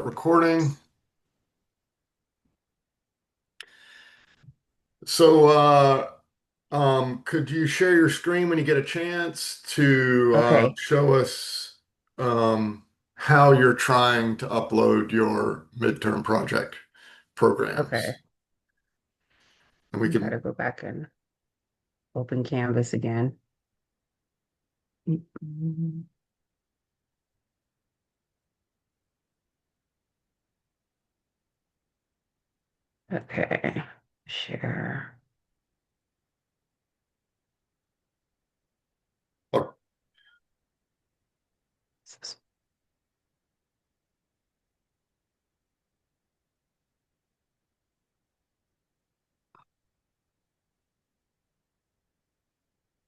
Recording. So, could you share your screen when you get a chance to Okay. show us how you're trying to upload your midterm project Okay. programs? And we I'm trying can, to go back and open Canvas again. Mhm. Okay. Share.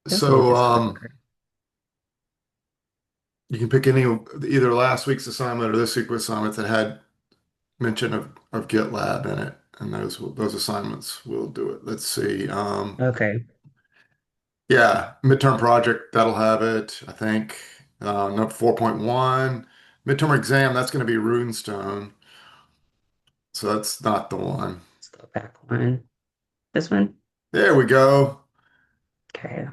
This will so just go um, quicker. you can pick either last week's assignment or this week's assignment that had mention of GitLab in it, and those assignments will do it. Let's see. Okay. Yeah, midterm project, that'll have it, I think. No, 4.1. Midterm exam, that's going to be Runestone. So that's not the one. Let's go back one. This one? There we go. Okay.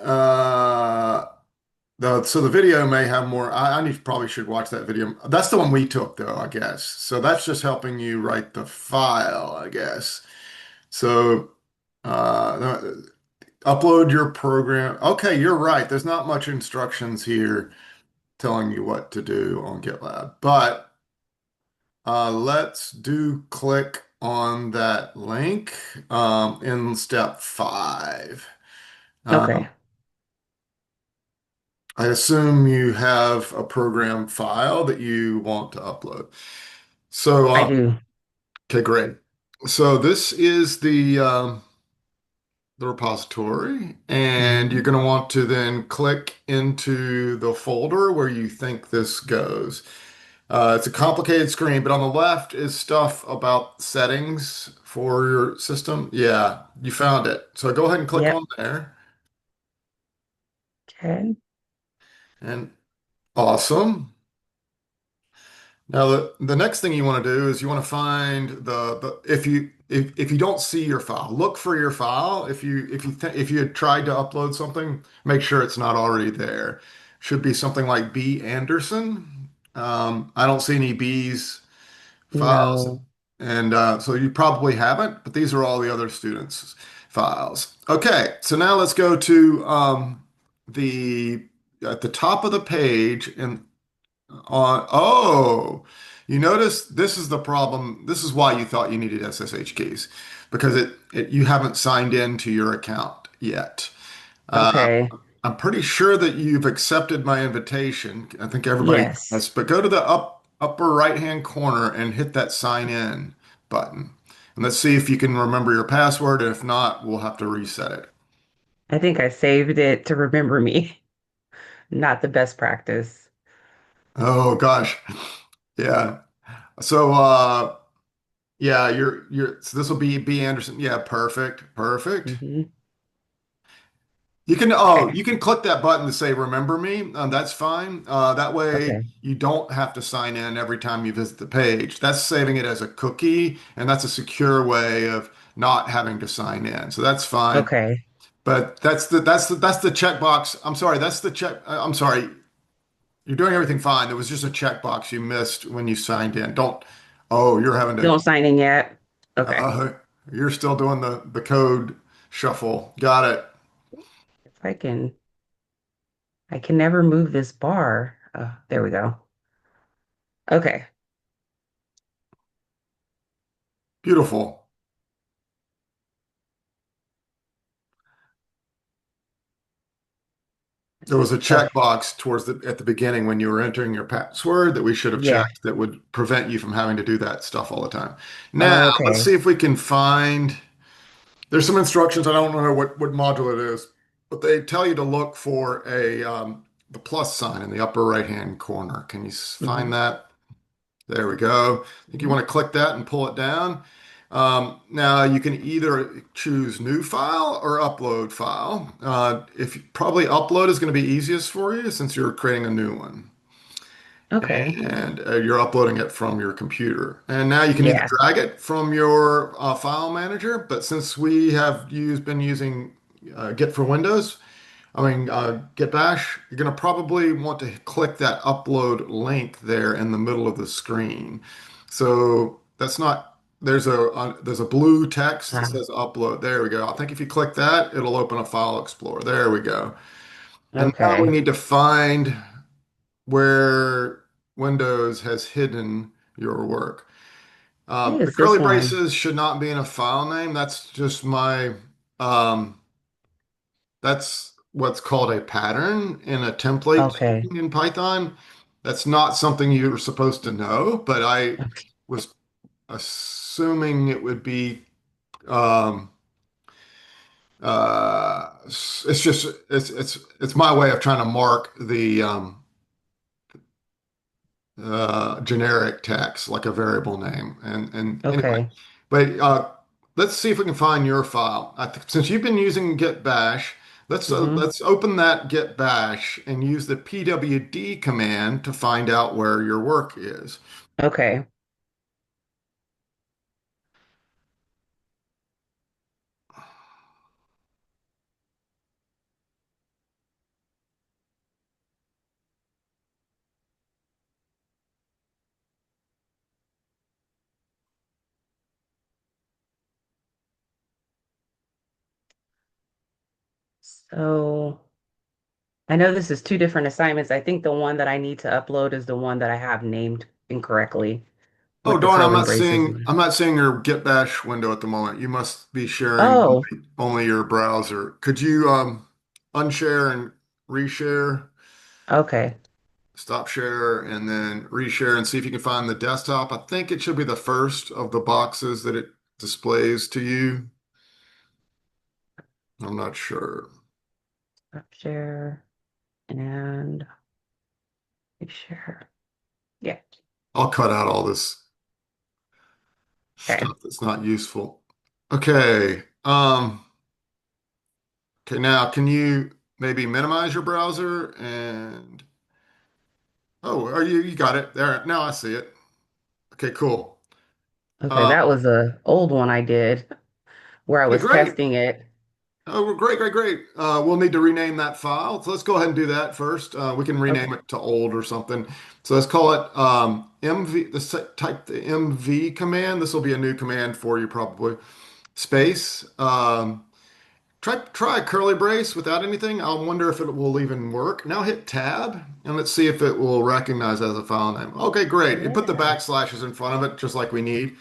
Uh, so the video may have more. I probably should watch that video. That's the one we took, though, I guess. So that's just helping you write the file, I guess. So no, upload your program. Okay, you're right. There's not much instructions here telling you what to do on GitLab. But let's do click on that link in step 5. Okay. Um, I assume you have a program file that you want to upload. So, I do. okay, great. So this is the repository, and you're Hmm. going to want to then click into the folder where you think this goes. It's a complicated screen, but on the left is stuff about settings for your system. Yeah, you found it. So go ahead and click Yep. on there. Okay. And awesome. Now the next thing you want to do is you want to find the if you don't see your file, look for your file. If you had tried to upload something, make sure it's not already there. Should be something like B Anderson. I don't see any B's files. No. And so you probably haven't, but these are all the other students' files. Okay, so now let's go to the at the top of the page and you notice this is the problem. This is why you thought you needed SSH keys because you haven't signed in to your account yet. Uh, Okay. I'm pretty sure that you've accepted my invitation. I think everybody Yes. has, but go to the upper right-hand corner and hit that sign in button. And let's see if you can remember your password. If not, we'll have to reset it. I think I saved it to remember me. Not the best practice. Oh gosh. Yeah. So yeah, so this will be B Anderson. Yeah, perfect. Perfect. Hmm. Oh, Okay. you can click that button to say remember me. That's fine. That way Okay. you don't have to sign in every time you visit the page. That's saving it as a cookie, and that's a secure way of not having to sign in. So that's fine. Okay. But that's the checkbox. I'm sorry, that's the check. I'm sorry. You're doing everything fine. There was just a checkbox you missed when you signed in. Don't. Oh, you're having to. Don't sign in yet. Okay. Uh, you're still doing the code shuffle. Got it. If I can never move this bar. There we go. Okay. Beautiful. There was a Okay. checkbox at the beginning when you were entering your password that we should have Yeah. checked that would prevent you from having to do that stuff all the time. Now, let's Okay. see if we can find. There's some instructions. I don't know what module it is, but they tell you to look for the plus sign in the upper right-hand corner. Can you find Hmm. that? There we go. I think you Hmm. want to click that and pull it down. Now you can either choose new file or upload file. If probably upload is going to be easiest for you since you're creating a new one. Okay. and you're uploading it from your computer. And now you can either Yeah. drag it from your file manager, but since we have been using Git for Windows, Git Bash, you're going to probably want to click that upload link there in the middle of the screen. So that's not, there's a blue text that Ah, says upload. There we go. I think if you click that, it'll open a file explorer. There we go. And now we okay. need to find where Windows has hidden your work. I think The it's this curly one. braces should not be in a file name. That's just um, that's what's called a pattern in a template Okay. in Python. That's not something you're supposed to know, but I Okay. was assuming it would be, um, it's just, it's my way of trying to mark the, generic text like a variable name. And anyway, Okay. but let's see if we can find your file. Since you've been using git bash, Hmm. let's open that git bash and use the pwd command to find out where your work is. Okay. So I know this is two different assignments. I think the one that I need to upload is the one that I have named incorrectly Oh with the darn, curly braces. I'm not seeing your git bash window at the moment. You must be sharing Oh, only your browser. Could you unshare and reshare? okay. Stop share and then reshare and see if you can find the desktop. I think it should be the first of the boxes that it displays to you. I'm not sure. Stop share and share. Yeah. I'll cut out all this Okay. stuff that's not useful. Okay. Okay, now can you maybe minimize your browser and oh, are you got it there. Now I see it. Okay, cool. Okay. Uh, That was a old one I did where I okay, was great. testing it. Oh, well, great, great, great. We'll need to rename that file. So let's go ahead and do that first. We can rename Okay. it to old or something. So let's call it MV. Type the MV command. This will be a new command for you probably. Space. Try a curly brace without anything. I wonder if it will even work. Now hit tab and let's see if it will recognize as a file name. Okay, great. It put the Yeah. backslashes in front of it just like we need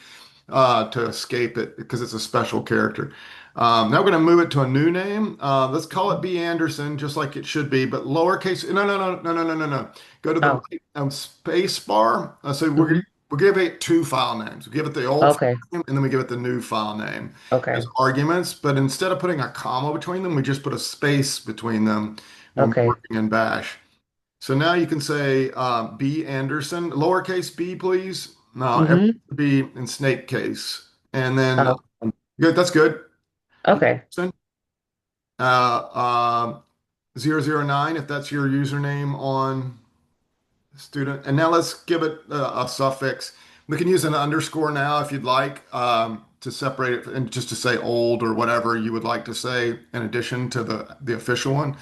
to escape it because it's a special character. Now we're going to move it to a new name. Let's call it B. Anderson, just like it should be, but lowercase. No, no, no, no, no, no, no, no. Go to the Oh. right space bar. So Hmm. we'll give it two file names. We give it the old file Okay. name, and then we give it the new file name as Okay. arguments. But instead of putting a comma between them, we just put a space between them when we're Okay. working in Bash. So now you can say B. Anderson, lowercase b, please. No, everything Hmm. should be in snake case. And then, Oh. good, that's good. Okay. Anderson, uh, 009, if that's your username on student. And now let's give it a suffix. We can use an underscore now if you'd like to separate it and just to say old or whatever you would like to say in addition to the official one.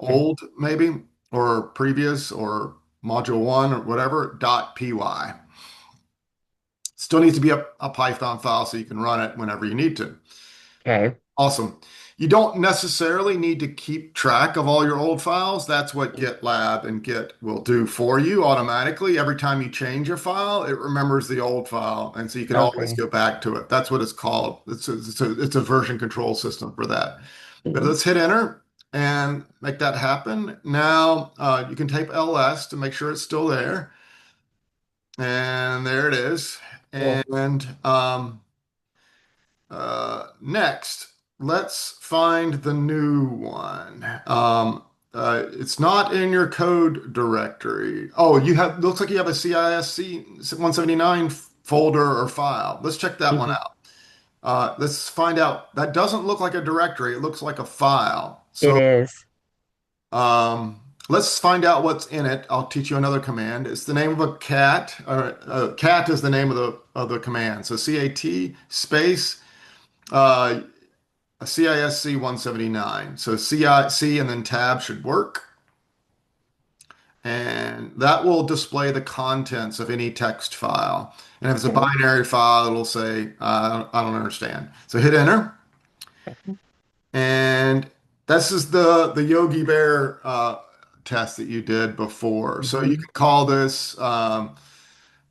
Okay. Old maybe, or previous, or module one, or whatever, .py. Still needs to be a Python file so you can run it whenever you need to. Okay. Awesome. You don't necessarily need to keep track of all your old files. That's what GitLab and Git will do for you automatically. Every time you change a file, it remembers the old file, and so you can always Okay. go back to it. That's what it's called. It's a version control system for that. But Mhm. let's hit enter and make that happen. Now you can type ls to make sure it's still there, and there it is. Cool. And next, let's find the new one. It's not in your code directory. Oh, looks like you have a CISC-179 folder or file. Let's check that one Hmm. out. Let's find out. That doesn't look like a directory. It looks like a file. It So is. let's find out what's in it. I'll teach you another command. It's the name of a cat, or cat is the name of the command. So CAT space uh, CISC-179. So C and then tab should work. And that will display the contents of any text file. And if it's a Okay. binary file, it'll say, I don't understand. So hit enter. And this is the Yogi Bear test that you did before. So you Hmm. can call this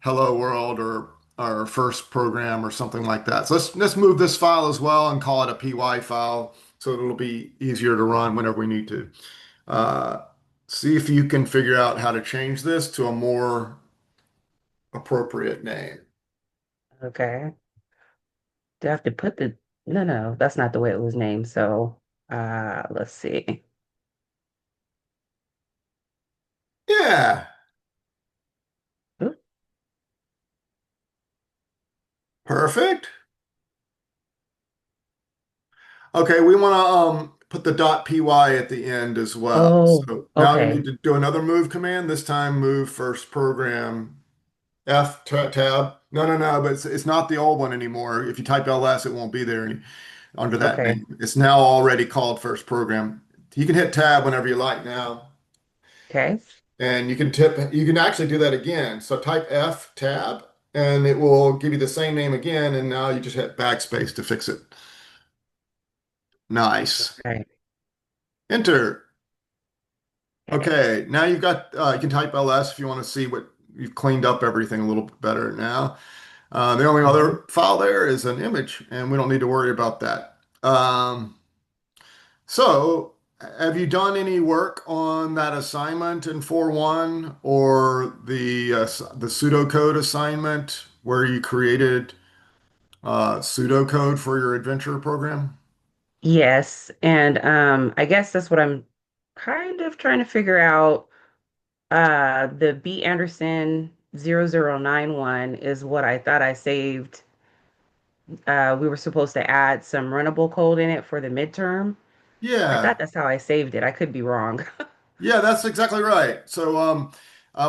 Hello World or first program or something like that. So let's move this file as well and call it a PY file so it'll be easier to run whenever we need to. Uh, See if you can figure out how to change this to a more appropriate name. Okay. Do I have to put the, no, no, that's not the way it was named. So, let's see. Yeah, Oop. perfect. Okay, we want to put the .py at the end as well. Oh, So now we need okay. to do another move command. This time move first program F tab. No, but it's not the old one anymore. If you type ls, it won't be there under that Okay. name. It's now already called first program. You can hit tab whenever you like now. Okay. And you can actually do that again. So type F tab and it will give you the same name again. And now you just hit backspace to fix it. Nice. Okay. Enter. Okay. Okay. Now you've got, you can type LS if you want to see what you've cleaned up everything a little bit better now. The only Mhm. other file there is an image and we don't need to worry about that. So have you done any work on that assignment in 4.1 or the pseudocode assignment where you created pseudocode for your adventure program? Yes. And I guess that's what I'm kind of trying to figure out. The B Anderson 0091 is what I thought I saved. We were supposed to add some runnable code in it for the midterm. I thought Yeah. that's how I saved it. I could be wrong. Yeah, that's exactly right. So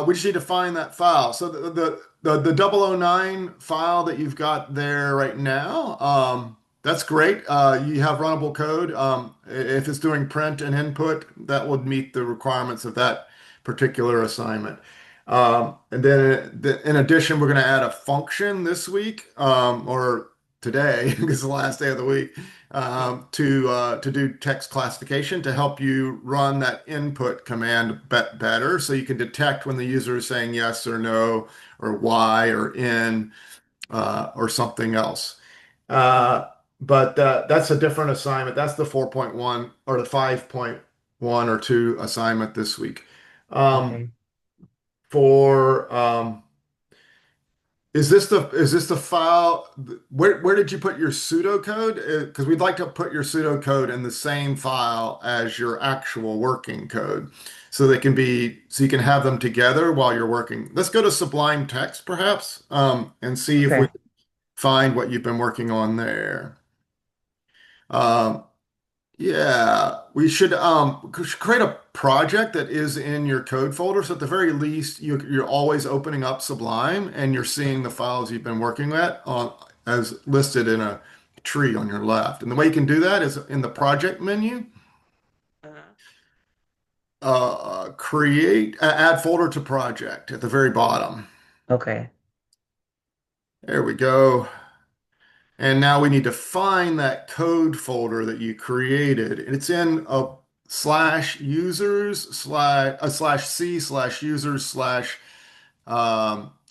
we just need to find that file. So the 009 file that you've got there right now, that's great. You have runnable code. If it's doing print and input, that would meet the requirements of that particular assignment. And then in addition, we're going to add a function this week or today, because it's the last day of the week to do text classification to help you run that input command better so you can detect when the user is saying yes or no or why or in or something else. Uh, but that's a different assignment. That's the 4.1 or the 5.1 or 2 assignment this week. Um, Okay. for is this the file? Where did you put your pseudocode? Because we'd like to put your pseudocode in the same file as your actual working code, so they can be so you can have them together while you're working. Let's go to Sublime Text perhaps, and see if we Okay. can find what you've been working on there. Um, yeah, we should create a project that is in your code folder. So at the very least, you're always opening up Sublime and you're seeing the files you've been working at on as listed in a tree on your left. And the way you can do that is in the project menu, Uh-huh. add folder to project at the very bottom. Okay. There we go. And now we need to find that code folder that you created. And it's in a slash users slash C slash users slash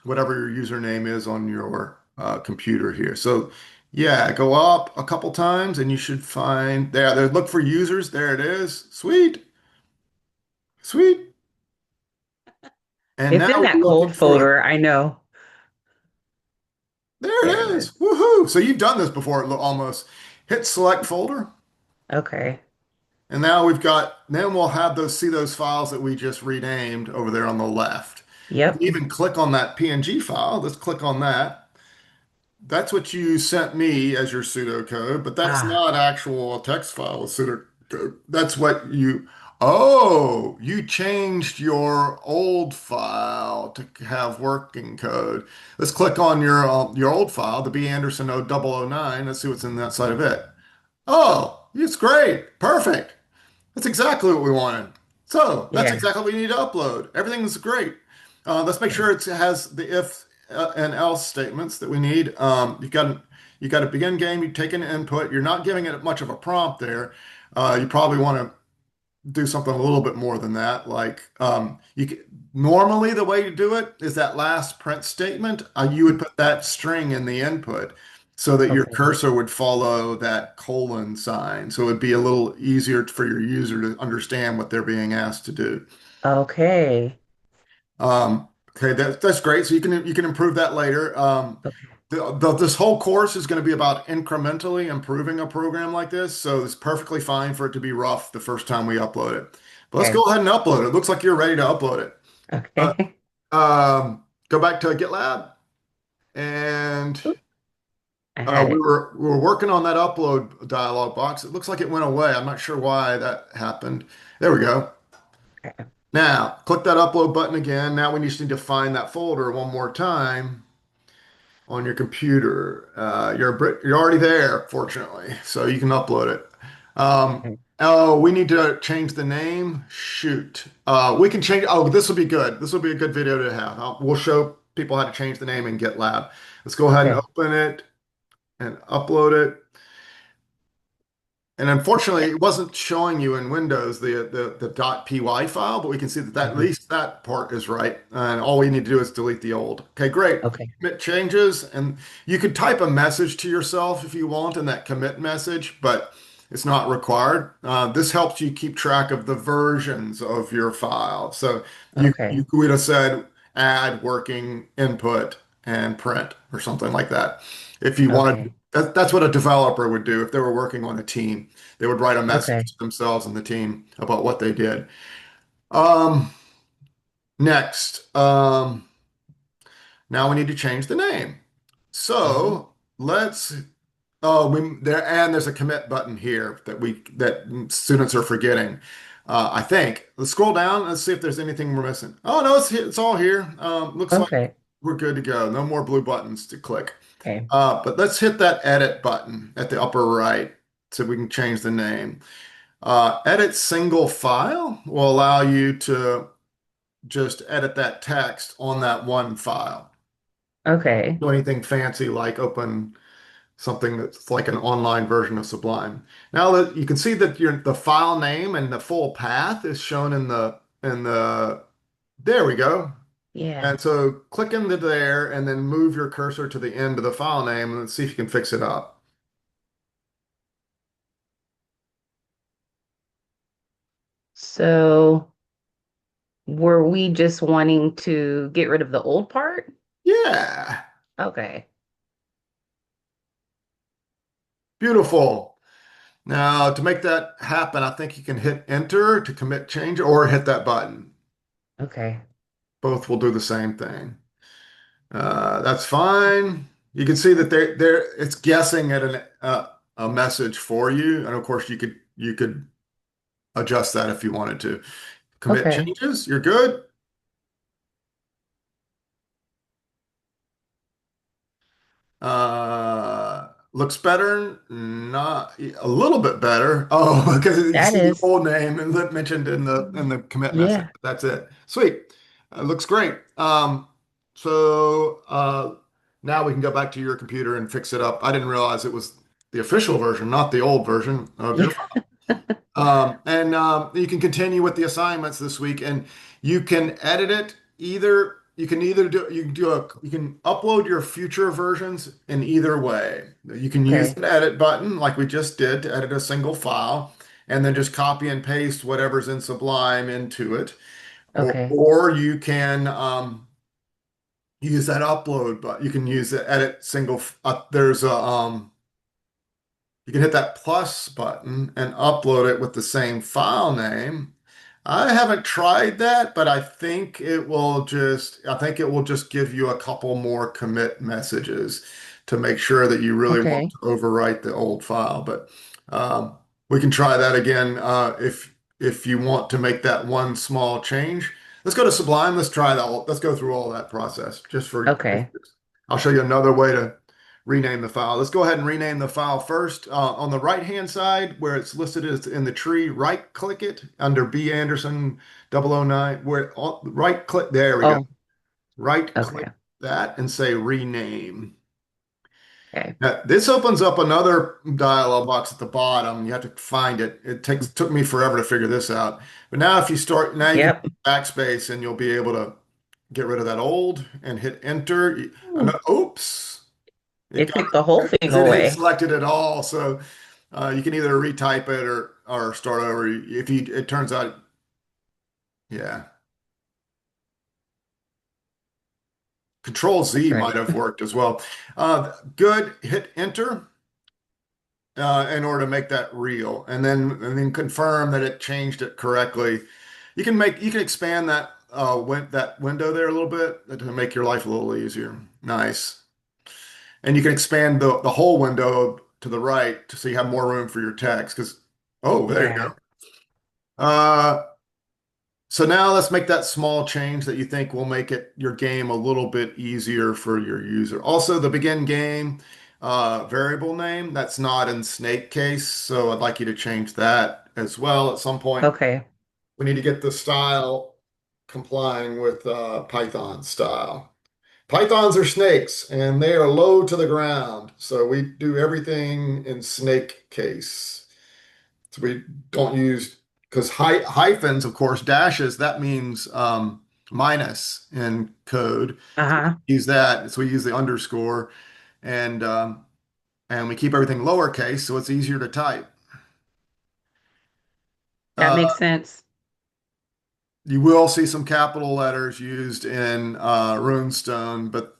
whatever your username is on your computer here. So yeah, go up a couple times and you should find there. Look for users. There it is. Sweet, sweet. And It's in now that we're looking cold for a. folder. I know. There There it it is. is. Woohoo! So you've done this before. Almost hit select folder. Okay. And now we've got, then we'll have see those files that we just renamed over there on the left. You can Yep. even click on that PNG file. Let's click on that. That's what you sent me as your pseudocode, but that's Ah, not actual text file with pseudocode. That's what you Oh, you changed your old file to have working code. Let's click on your old file, the B Anderson 0009. Let's see what's in that side of it. Oh, it's great. Perfect. That's exactly what we wanted. So that's Yeah. exactly what we need to upload. Everything's great. Let's make Okay. sure it has the if and else statements that we need. You got a begin game. You take an input. You're not giving it much of a prompt there. You probably want to do something a little bit more than that. Like normally the way to do it is that last print statement. You would put that string in the input so that your Okay. cursor would follow that colon sign. So it would be a little easier for your user to understand what they're being asked to do. Okay. Okay, that's great. So you can improve that later. Okay. This whole course is going to be about incrementally improving a program like this. So it's perfectly fine for it to be rough the first time we upload it. But let's go Okay. ahead and upload it. It looks like you're ready to upload it. Uh, Okay. go back to GitLab, and Oop, I had it. we were working on that upload dialog box. It looks like it went away. I'm not sure why that happened. There we go. Okay. Now click that upload button again. Now we just need to find that folder one more time on your computer. You're already there, fortunately, so you can upload it. Okay. Oh, we need to change the name. Shoot. We can change. Oh, this will be good. This will be a good video to have. We'll show people how to change the name in GitLab. Let's go ahead and Okay. open it and upload it. And unfortunately, it wasn't showing you in Windows the .py file, but we can see that, at Uh-huh. least that part is right. And all we need to do is delete the old. Okay, great. Okay. Commit changes, and you could type a message to yourself if you want in that commit message, but it's not required. This helps you keep track of the versions of your file. So you Okay. would have said add working input and print or something like that. If you wanted, Okay. that's what a developer would do if they were working on a team. They would write a message Okay. to themselves and the team about what they did. Um, next, now we need to change the name. Hmm. So let's. Oh, there's a commit button here that students are forgetting. I think. Let's scroll down. Let's see if there's anything we're missing. Oh no, it's all here. Looks like Okay. we're good to go. No more blue buttons to click. Okay. But let's hit that edit button at the upper right so we can change the name. Edit single file will allow you to just edit that text on that one file. Okay. Do anything fancy like open something that's like an online version of Sublime. Now that you can see that the file name and the full path is shown there we go. Yeah. And so click into there and then move your cursor to the end of the file name and let's see if you can fix it up. So were we just wanting to get rid of the old part? Yeah, Okay. beautiful. Now to make that happen, I think you can hit enter to commit change or hit that button. Okay. Both will do the same thing. That's fine. You can see that it's guessing at a message for you, and of course you could adjust that if you wanted to. Commit Okay. changes. You're good. Looks better. Not a little bit better. Oh, because you That see the is. old name and mentioned in the commit message. Yeah. That's it. Sweet. Looks great. So now we can go back to your computer and fix it up. I didn't realize it was the official version, not the old version of your Yeah. file. And you can continue with the assignments this week, and you can edit it either. You can either do you can upload your future versions in either way. You can use Okay. the edit button like we just did to edit a single file, and then just copy and paste whatever's in Sublime into it, Okay. or you can use that upload button. You can use the edit single. There's a you can hit that plus button and upload it with the same file name. I haven't tried that, but I think it will just give you a couple more commit messages to make sure that you really want Okay. to overwrite the old file. But we can try that again if you want to make that one small change. Let's go to Sublime. Let's try that. Let's go through all that process just for. Okay. I'll show you another way to rename the file. Let's go ahead and rename the file first. On the right-hand side, where it's listed as in the tree, right-click it under B. Anderson 009. Right-click, there we go. Oh, Right-click okay. that and say rename. Okay. Now, this opens up another dialog box at the bottom. You have to find it. Took me forever to figure this out. But now if you start, now you can Yep. hit backspace and you'll be able to get rid of that old and hit enter. Ooh, Oops. It it got took the whole thing because it had away. selected it all. So you can either retype it or start over. If you it turns out, yeah. Control That's Z might right. have worked as well. Good. Hit enter in order to make that real, and then confirm that it changed it correctly. You can expand that that window there a little bit to make your life a little easier. Nice. And you can expand the whole window to the right so you have more room for your text. Because oh, there you Yeah. go. Uh, so now let's make that small change that you think will make it your game a little bit easier for your user. Also, the begin game variable name, that's not in snake case, so I'd like you to change that as well at some point. Okay. We need to get the style complying with Python style. Pythons are snakes and they are low to the ground, so we do everything in snake case. So we don't use because hyphens, of course, dashes, that means minus in code. So we Uh-huh. use that. So we use the underscore and and we keep everything lowercase so it's easier to type. That Uh, makes sense. you will see some capital letters used in Runestone, but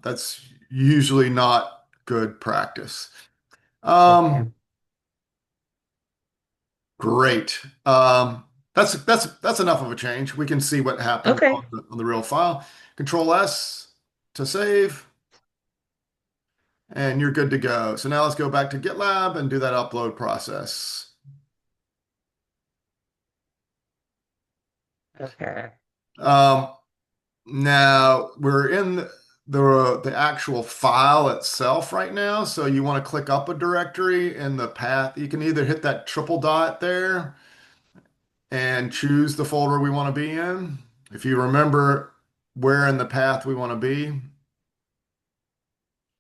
that's usually not good practice. Okay. Um, Great. That's enough of a change. We can see what happened Okay. on the real file. Control S to save, and you're good to go. So now let's go back to GitLab and do that upload process. Okay. Um, Now we're in the actual file itself right now. So you want to click up a directory in the path. You can either hit that triple dot there and choose the folder we want to be in. If you remember where in the path we want to be.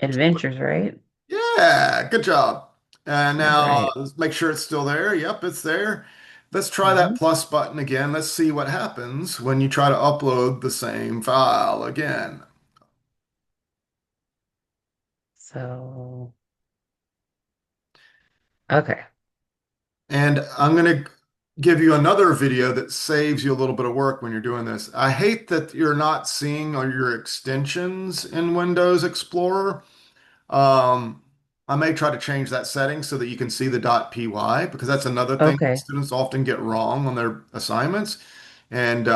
Adventures, right? Yeah, good job. And All now right. let's make sure it's still there. Yep, it's there. Let's try that Mm-hmm. plus button again. Let's see what happens when you try to upload the same file again. So, okay. And I'm going to give you another video that saves you a little bit of work when you're doing this. I hate that you're not seeing all your extensions in Windows Explorer. Um, I may try to change that setting so that you can see the .py because that's another thing that Okay. students often get wrong on their assignments. And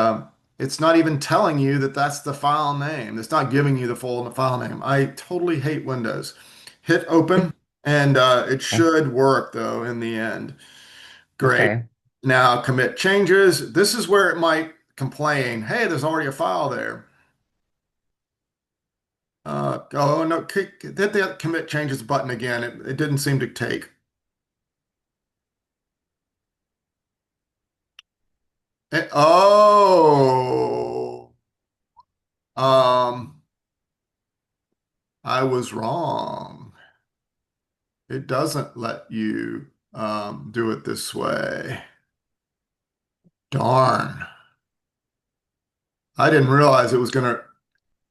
it's not even telling you that that's the file name. It's not giving you the full file name. I totally hate Windows. Hit open and it should work though in the end. Great. Okay. Now commit changes. This is where it might complain, hey, there's already a file there. Oh no, hit the commit changes button again. It didn't seem to take. Oh, um, I was wrong. It doesn't let you do it this way. Darn. I didn't realize it was going to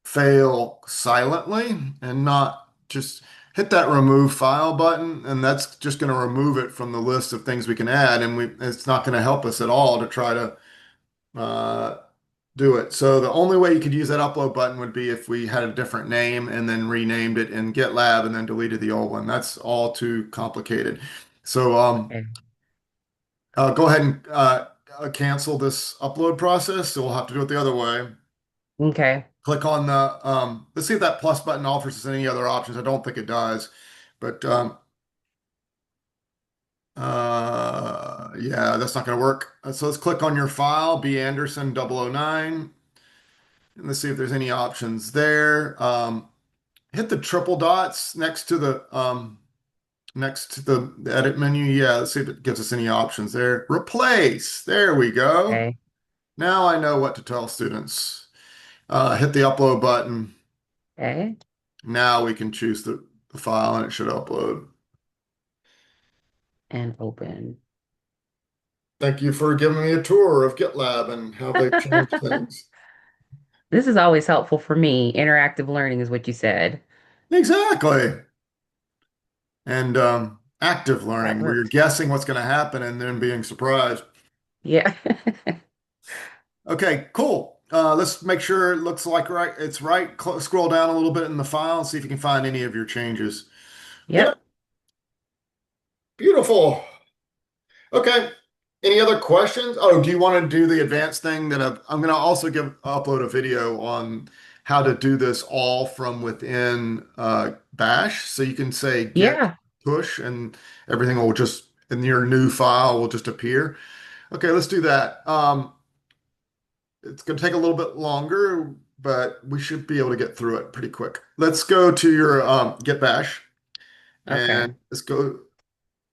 fail silently and not just hit that remove file button, and that's just going to remove it from the list of things we can add, and it's not going to help us at all to try to uh, do it. So the only way you could use that upload button would be if we had a different name and then renamed it in GitLab and then deleted the old one. That's all too complicated. So Okay. go ahead and cancel this upload process. So we'll have to do it the other way. Okay. Click on the, let's see if that plus button offers us any other options. I don't think it does, but Yeah, that's not going to work. So let's click on your file, B Anderson 009, and let's see if there's any options there. Hit the triple dots next to the edit menu. Yeah, let's see if it gives us any options there. Replace. There we go. Okay. Now I know what to tell students. Hit the upload button. Okay. Now we can choose the file and it should upload. And open. Thank you for giving me a tour of GitLab and how they've changed things. This is always helpful for me. Interactive learning is what you said. Exactly. And active That learning, where you're worked. guessing what's going to happen and then being surprised. Yeah. Okay, cool. Let's make sure it looks like it's right. Scroll down a little bit in the file and see if you can find any of your changes. Yep, Yep. beautiful. Okay. Any other questions? Oh, do you want to do the advanced thing that I'm going to also upload a video on how to do this all from within Bash. So you can say git Yeah. push and everything will just in your new file will just appear. Okay, let's do that. It's going to take a little bit longer, but we should be able to get through it pretty quick. Let's go to your git bash Okay. and let's go.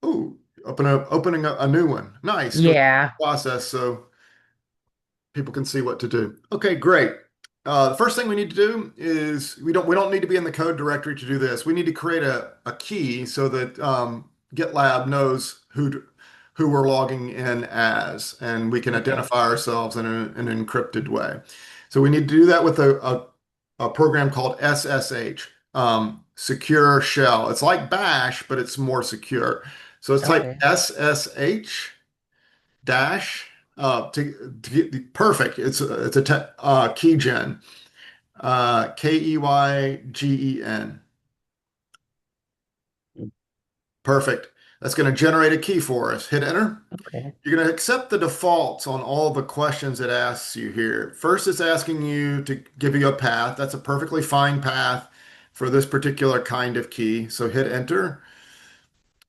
Oh, opening a new one. Nice. Go through Yeah. the process so people can see what to do. Okay, great. The first thing we need to do is we don't need to be in the code directory to do this. We need to create a key so that GitLab knows who we're logging in as, and we can Okay. identify ourselves in an encrypted way. So we need to do that with a program called SSH, Secure Shell. It's like Bash, but it's more secure. So it's like Okay. SSH dash to get the perfect. It's a keygen, Keygen. Perfect. That's going to generate a key for us. Hit enter. Okay. You're going to accept the defaults on all the questions it asks you here. First, it's asking you to give you a path. That's a perfectly fine path for this particular kind of key. So hit enter.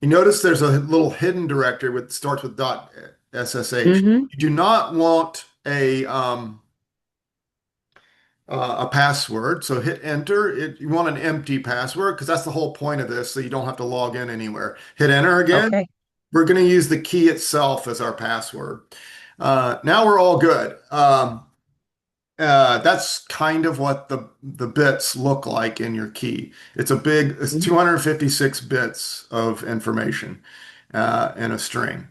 You notice there's a little hidden directory that starts with .ssh. Mm-hmm. You do not want a password. So hit enter. You want an empty password because that's the whole point of this, so you don't have to log in anywhere. Hit enter again. Okay. We're going to use the key itself as our password. Now we're all good. That's kind of what the bits look like in your key. It's Mhm. 256 bits of information in a string.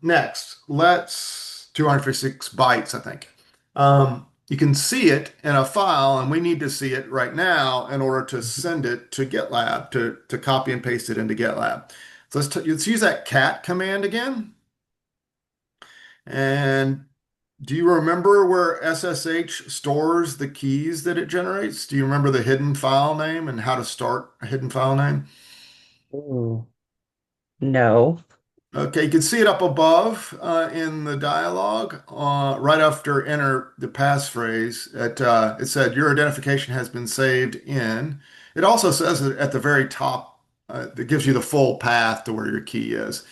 Next, let's 256 bytes, I think. You can see it in a file, and we need to see it right now in order to send it to GitLab to copy and paste it into GitLab. So let's use that cat command again. And do you remember where SSH stores the keys that it generates? Do you remember the hidden file name and how to start a hidden file name? Ooh. No. Okay, you can see it up above in the dialog, right after enter the passphrase. It said your identification has been saved in. It also says it at the very top, that gives you the full path to where your key is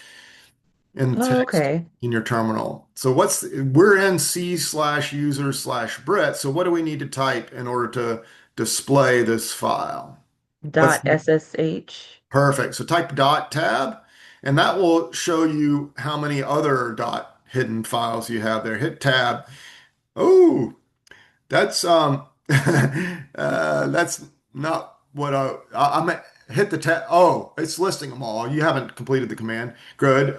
in Oh, text okay. in your terminal. So we're in C/user/Brit. So what do we need to type in order to display this file? What's Dot SSH. Perfect. So type dot tab, and that will show you how many other dot hidden files you have there. Hit tab. Oh, that's that's not what I'm at. Hit the tab. Oh, it's listing them all. You haven't completed the command. Good.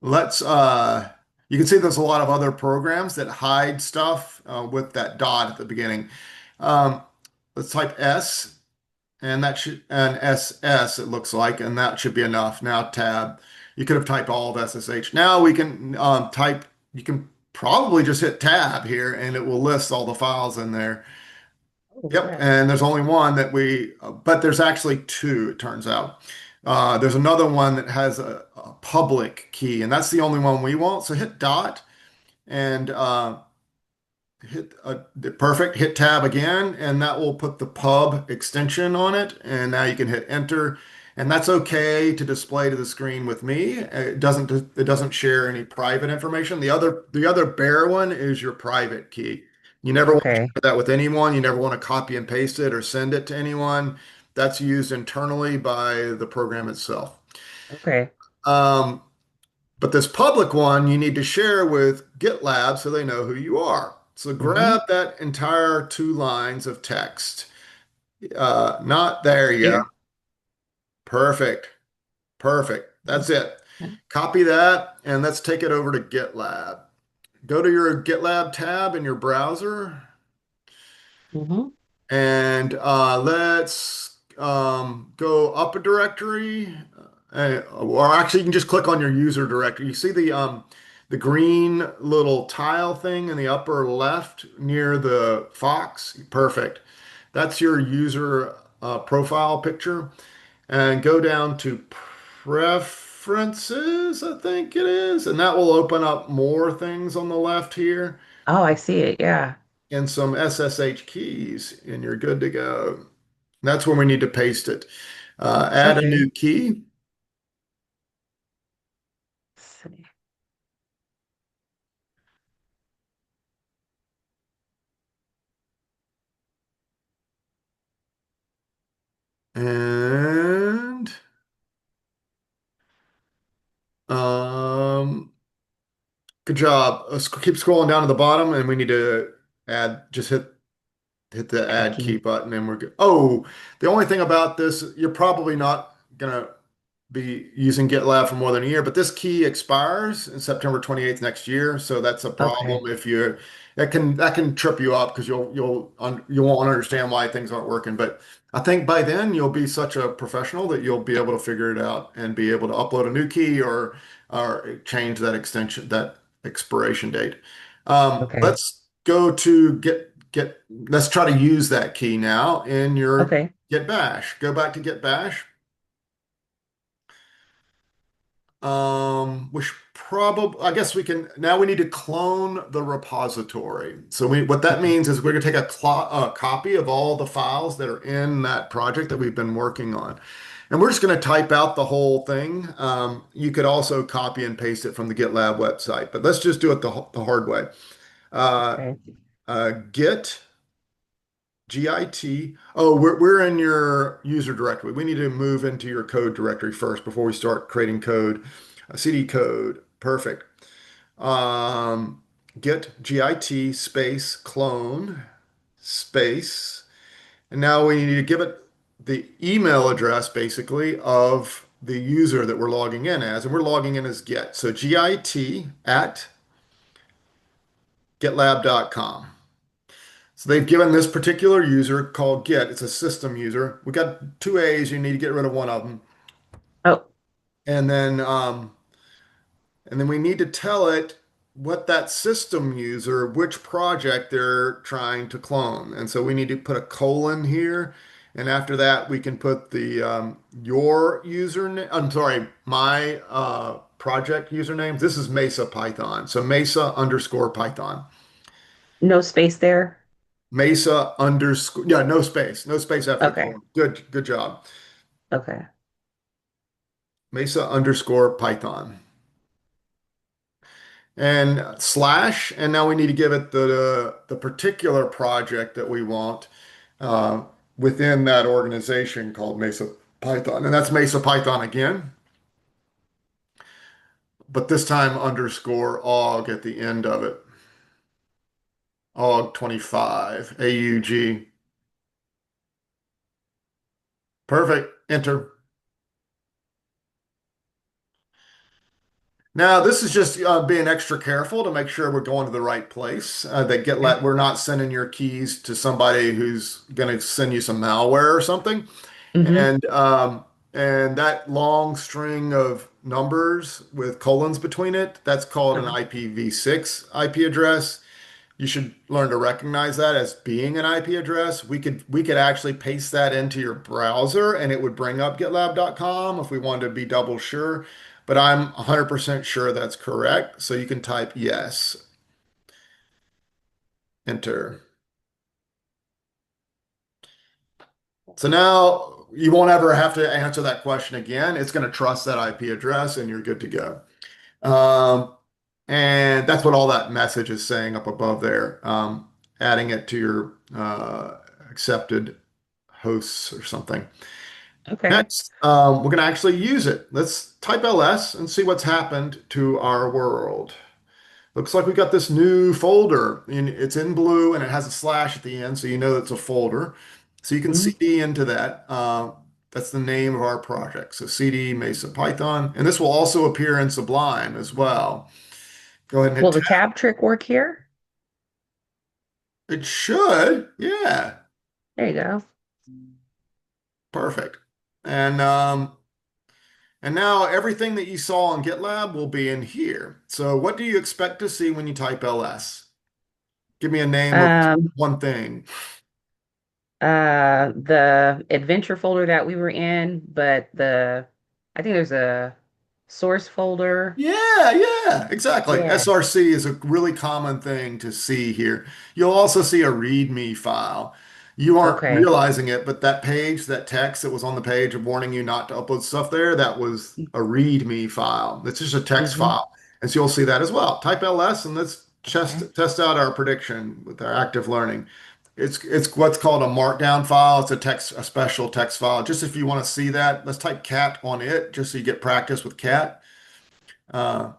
Let's you can see there's a lot of other programs that hide stuff with that dot at the beginning. Um, let's type S and that should and SS it looks like, and that should be enough. Now tab. You could have typed all of SSH. Now we can type, you can probably just hit tab here and it will list all the files in there. Oh, Yep, crap. and there's only one that but there's actually two, it turns out. There's another one that has a public key, and that's the only one we want. So hit dot and hit perfect, hit tab again, and that will put the pub extension on it. And now you can hit enter. And that's okay to display to the screen with me. It doesn't share any private information. The other bare one is your private key. You never want to Okay. share that with anyone. You never want to copy and paste it or send it to anyone. That's used internally by the program itself. Okay. Um, but this public one you need to share with GitLab so they know who you are. So Mm-hmm. grab that entire 2 lines of text. Not there you go. Here. Perfect. Perfect. That's it. Copy that and let's take it over to GitLab. Go to your GitLab tab in your browser Mm-hmm. and let's go up a directory. Or actually, you can just click on your user directory. You see the green little tile thing in the upper left near the Fox? Perfect. That's your user profile picture. And go down to preferences, I think it is. And that will open up more things on the left here Oh, I see it. Yeah. and some SSH keys, and you're good to go. That's where we need to paste it. Add a Okay. new key Let's see. and um, good job. Let's keep scrolling down to the bottom, and we need to just hit the Add add key key. button, and we're good. Oh, the only thing about this, you're probably not gonna be using GitLab for more than a year, but this key expires in September 28th next year, so that's a Okay. problem if you're that can trip you up because you won't understand why things aren't working. But I think by then you'll be such a professional that you'll be able to figure it out and be able to upload a new key or change that extension, that expiration date. Okay. Let's go to let's try to use that key now in your Okay. Git bash. Go back to Git bash. Which probably, I guess now we need to clone the repository. So what that Okay. means is we're going to take a copy of all the files that are in that project that we've been working on. And we're just going to type out the whole thing. You could also copy and paste it from the GitLab website, but let's just do it the hard way. Uh, Okay. Git Git. Oh, we're in your user directory. We need to move into your code directory first before we start creating code. CD code. Perfect. Um, git space clone space. And now we need to give it the email address basically of the user that we're logging in as. And we're logging in as git. So git@gitlab.com. So they've given this particular user called Git. It's a system user. We got two A's. You need to get rid of one of them, Oh, and then we need to tell it what that system user, which project they're trying to clone. And so we need to put a colon here, and after that we can put the your username. I'm sorry, my project username. This is Mesa Python. So Mesa underscore Python. no space there. Mesa underscore, yeah, no space after the Okay. colon. Good job. Okay. Mesa underscore Python and slash, and now we need to give it the particular project that we want uh, within that organization called Mesa Python, and that's Mesa Python again, but this time underscore aug at the end of it. Aug 25 AUG. Perfect. Enter. Now, this is just being extra careful to make sure we're going to the right place. Okay. We're not sending your keys to somebody who's going to send you some malware or something. Mm-hmm. And that long string of numbers with colons between it, that's called an Uh-huh. IPv6 IP address. You should learn to recognize that as being an IP address. We could actually paste that into your browser and it would bring up GitLab.com if we wanted to be double sure. But I'm 100% sure that's correct. So you can type yes, enter. So now you won't ever have to answer that question again. It's going to trust that IP address and you're good to go. Um, and that's what all that message is saying up above there. Adding it to your accepted hosts or something. Okay. Next, we're going to actually use it. Let's type ls and see what's happened to our world. Looks like we got this new folder. And it's in blue and it has a slash at the end, so you know it's a folder. So you can Mhm. CD into that. That's the name of our project. So CD Mesa Python. And this will also appear in Sublime as well. Go ahead and hit Will the tab. tab trick work here? It should. Yeah. There you go. Perfect. And and now everything that you saw on GitLab will be in here. So what do you expect to see when you type ls? Give me a name of Um, one thing. the adventure folder that we were in, but I think there's a source folder. Yeah, exactly. Yeah. SRC is a really common thing to see here. You'll also see a README file. You aren't Okay. realizing it, but that page, that text that was on the page of warning you not to upload stuff there, that was a README file. It's just a text Mm-hmm. file. And so you'll see that as well. Type ls and let's Okay. test out our prediction with our active learning. It's what's called a markdown file. It's a special text file. Just if you want to see that, let's type cat on it, just so you get practice with cat. Uh,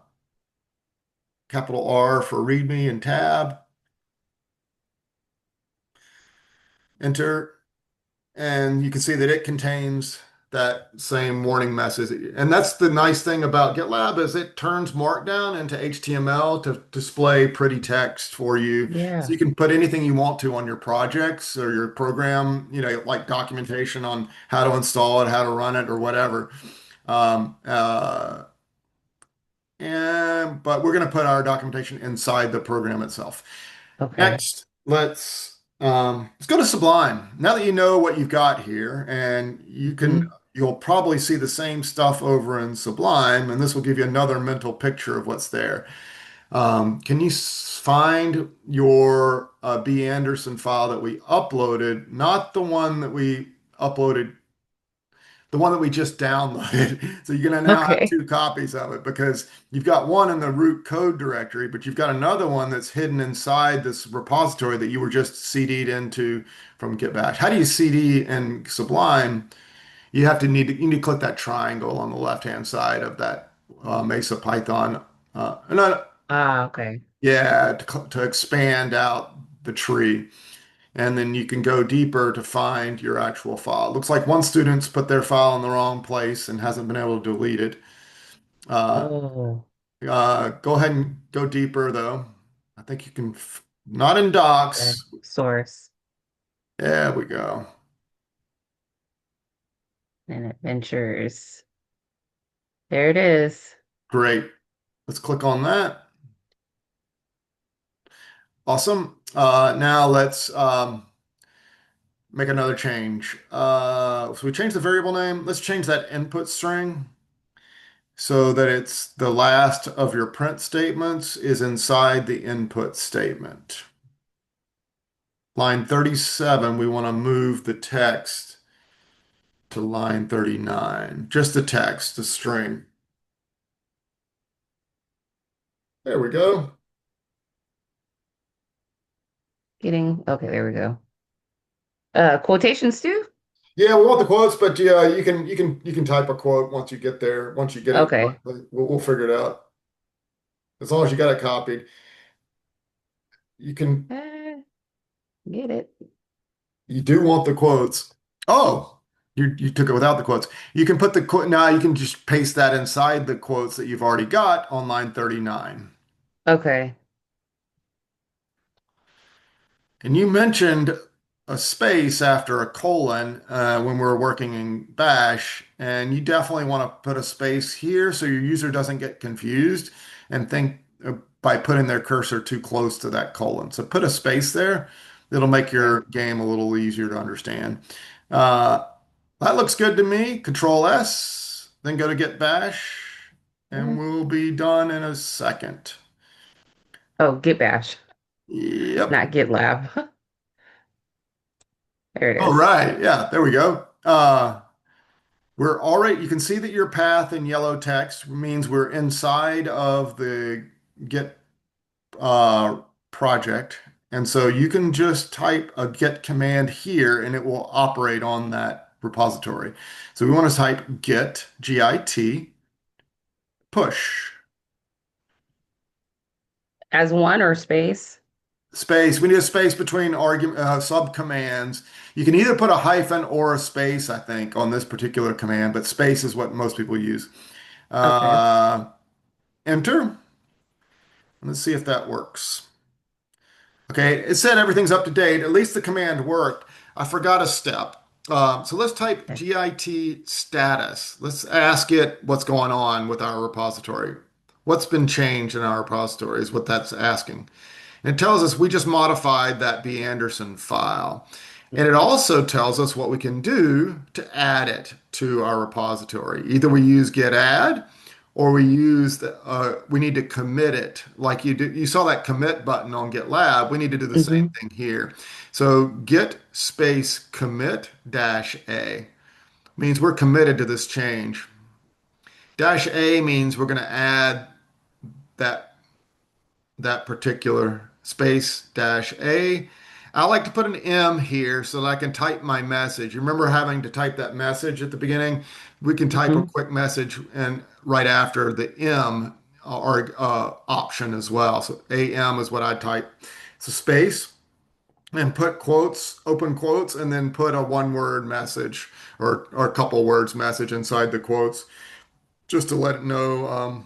capital R for README and tab, enter, and you can see that it contains that same warning message. And that's the nice thing about GitLab is it turns Markdown into HTML to display pretty text for you. So Yeah. you can put anything you want to on your projects or your program, like documentation on how to install it, how to run it, or whatever. Um, uh, but we're going to put our documentation inside the program itself. Okay. Next, let's go to Sublime. Now that you know what you've got here, and Hmm. you'll probably see the same stuff over in Sublime, and this will give you another mental picture of what's there. Can you find your B. Anderson file that we uploaded, not the one that we uploaded the one that we just downloaded. So you're going to now have Okay. two copies of it because you've got one in the root code directory, but you've got another one that's hidden inside this repository that you were just CD'd into from git-bash. How do you CD in Sublime? You need to click that triangle on the left-hand side of that Mesa Python. No, Ah, okay. yeah, to expand out the tree. And then you can go deeper to find your actual file. It looks like one student's put their file in the wrong place and hasn't been able to delete it. Uh, Oh, go ahead and go deeper though. I think you can, not in okay. docs. Source There we go. and adventures. There it is. Great. Let's click on that. Awesome. Now let's make another change. So we changed the variable name. Let's change that input string so that it's the last of your print statements is inside the input statement. Line 37, we want to move the text to line 39. Just the text, the string. There we go. Okay, there we go. Quotations too? Yeah, we want the quotes, but yeah, you can type a quote once you get there. Once you get it, Okay. we'll figure it out. As long as you got it copied, you can Uh, get it. you do want the quotes. Oh, you took it without the quotes. You can put the quote now. You can just paste that inside the quotes that you've already got on line 39. Okay. And you mentioned a space after a colon when we were working in Bash, and you definitely want to put a space here so your user doesn't get confused and think by putting their cursor too close to that colon. So put a space there. It'll make Okay. your game a little easier to understand. Uh, that looks good to me. Control S, then go to Git Bash, and Uh, we'll be done in a second. oh, git-bash, Yep. not GitLab. There it All is. right. Yeah, there we go. We're already, you can see that your path in yellow text means we're inside of the Git uh, project. And so you can just type a git command here and it will operate on that repository. So we want to type git, G-I-T, push, As one or space? space. We need a space between argument subcommands. You can either put a hyphen or a space, I think, on this particular command, but space is what most people use. Okay. Uh, enter. Let's see if that works. Okay, it said everything's up to date. At least the command worked. I forgot a step. So let's type Okay. git status. Let's ask it what's going on with our repository. What's been changed in our repository is what that's asking. And it tells us we just modified that B. Anderson file. And it also tells us what we can do to add it to our repository. Either we use git add or we need to commit it. Like you saw that commit button on GitLab. We need to do the same Mm-hmm. thing here. So git space commit dash A means we're committed to this change. Dash A means we're going to add that that particular space dash A. I like to put an M here so that I can type my message. You remember having to type that message at the beginning? We can type a Mm-hmm. quick message and right after the M or option as well. So AM is what I type. So space and put quotes, open quotes, and then put a one word message or a couple words message inside the quotes just to let it know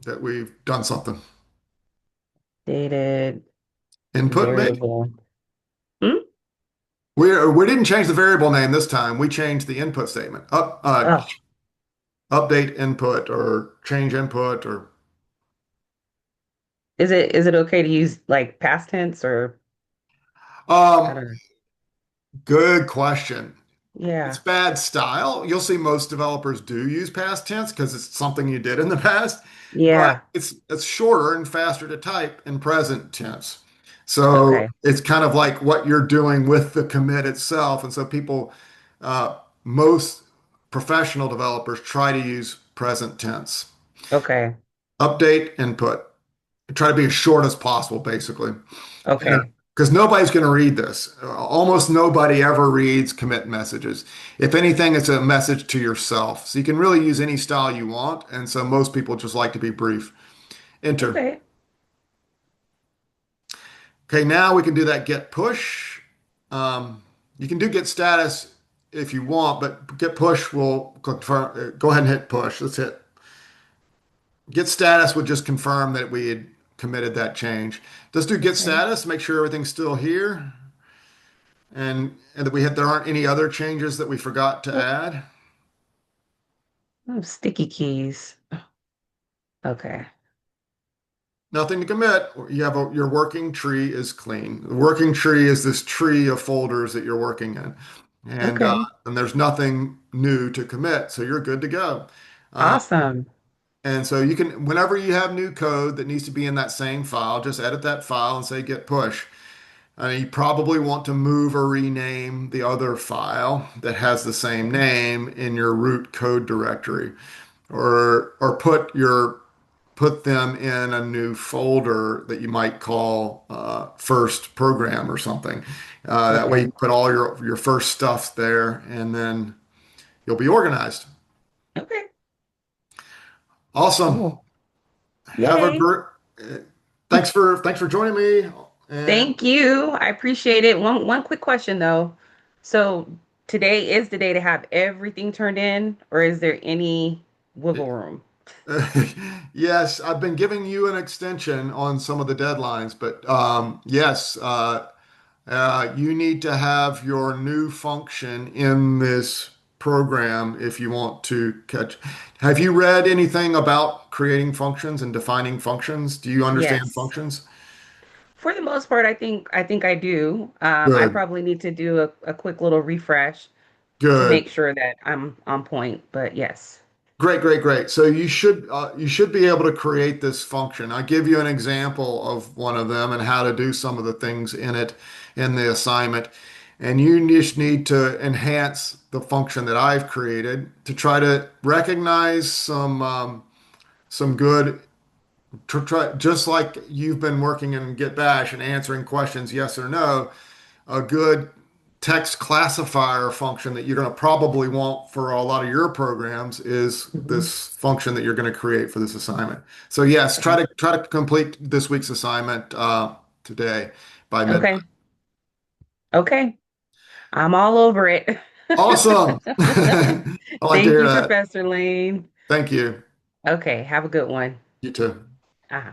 that we've done something. Dated Input me. variable. Hmm? We didn't change the variable name this time. We changed the input statement. Oh, Update input or change input or is it okay to use like past tense or I um don't know. good question. It's Yeah. bad style. You'll see most developers do use past tense because it's something you did in the past, but Yeah. it's shorter and faster to type in present tense. So Okay. it's kind of like what you're doing with the commit itself. And so most professional developers try to use present tense. Okay. Update input. Try to be as short as possible, basically. Okay. Because nobody's going to read this. Almost nobody ever reads commit messages. If anything, it's a message to yourself. So you can really use any style you want. And so most people just like to be brief. Enter. Okay. Okay, now we can do that get push. Um, you can do get status if you want, but get push will confirm. Go ahead and hit push. Let's hit get status would just confirm that we had committed that change. Let's do get Okay. status, make sure everything's still here. And that there aren't any other changes that we forgot to Oh, add. oh, sticky keys. Okay. Nothing to commit. Your working tree is clean. The working tree is this tree of folders that you're working in, and uh, Okay. and there's nothing new to commit, so you're good to go. Uh, Awesome. and so you can, whenever you have new code that needs to be in that same file, just edit that file and say git push. You probably want to move or rename the other file that has the same name in your root code directory, or put them in a new folder that you might call first program or something. That way you Okay. can put all your first stuff there, and then you'll be organized. Okay. Awesome. Cool. Have a Yay. great. Thanks for joining me. And Thank you. I appreciate it. One quick question though. So today is the day to have everything turned in, or is there any wiggle room? yes, I've been giving you an extension on some of the deadlines, but yes, you need to have your new function in this program if you want to catch. Have you read anything about creating functions and defining functions? Do you understand Yes. functions? For the most part, I think I do. I Good, probably need to do a quick little refresh to good. make sure that I'm on point. But yes. Great, great, great. So you should be able to create this function. I'll give you an example of one of them and how to do some of the things in it in the assignment. And you just need to enhance the function that I've created to try to recognize some good to try, just like you've been working in git-bash and answering questions yes or no, a good text classifier function that you're going to probably want for a lot of your programs is Mhm. this function that you're going to create for this assignment. So yes, try to complete this week's assignment today by midnight. Okay. Okay. I'm all over it. Awesome. I like to Thank hear you, that. Professor Lane. Thank you. Okay, have a good one. You too. Uh-huh.